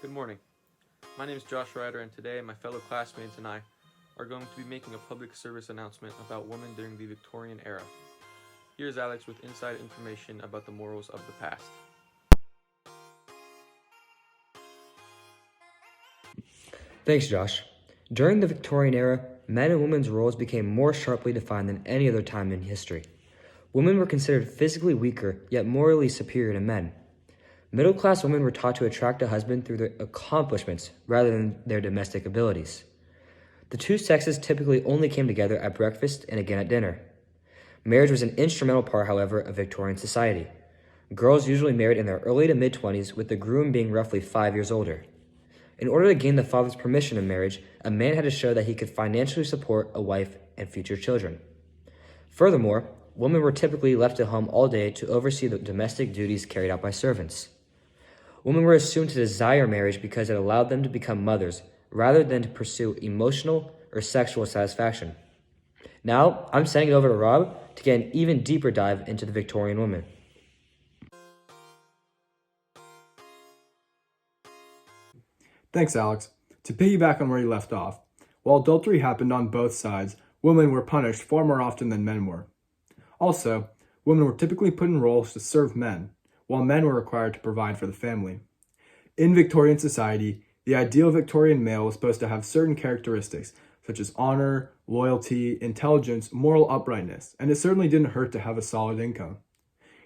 Good morning. My name is Josh Ryder, and today my fellow classmates and I are going to be making a public service announcement about women during the Victorian era. Here's Alex with inside information about the morals of the past. Thanks, Josh. During the Victorian era, men and women's roles became more sharply defined than any other time in history. Women were considered physically weaker, yet morally superior to men. Middle-class women were taught to attract a husband through their accomplishments rather than their domestic abilities. The two sexes typically only came together at breakfast and again at dinner. Marriage was an instrumental part, however, of Victorian society. Girls usually married in their early to mid-20s, with the groom being roughly 5 years older. In order to gain the father's permission in marriage, a man had to show that he could financially support a wife and future children. Furthermore, women were typically left at home all day to oversee the domestic duties carried out by servants. Women were assumed to desire marriage because it allowed them to become mothers, rather than to pursue emotional or sexual satisfaction. Now, I'm sending it over to Rob to get an even deeper dive into the Victorian woman. Thanks, Alex. To piggyback on where you left off, while adultery happened on both sides, women were punished far more often than men were. Also, women were typically put in roles to serve men, while men were required to provide for the family. In Victorian society, the ideal Victorian male was supposed to have certain characteristics, such as honor, loyalty, intelligence, moral uprightness, and it certainly didn't hurt to have a solid income.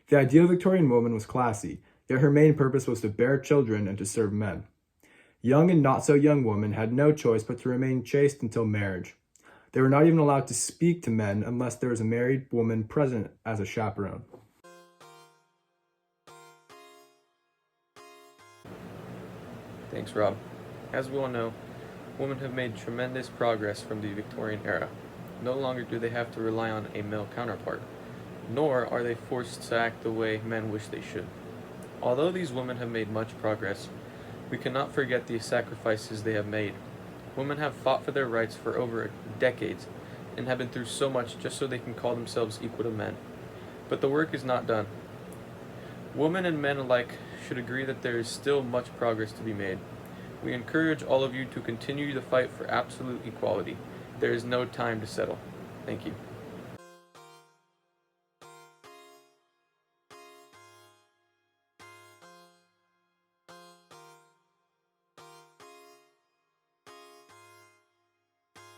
The ideal Victorian woman was classy, yet her main purpose was to bear children and to serve men. Young and not-so-young women had no choice but to remain chaste until marriage. They were not even allowed to speak to men unless there was a married woman present as a chaperone. Thanks, Rob. As we all know, women have made tremendous progress from the Victorian era. No longer do they have to rely on a male counterpart, nor are they forced to act the way men wish they should. Although these women have made much progress, we cannot forget the sacrifices they have made. Women have fought for their rights for over decades and have been through so much just so they can call themselves equal to men. But the work is not done. Women and men alike should agree that there is still much progress to be made. We encourage all of you to continue the fight for absolute equality. There is no time to settle. Thank you.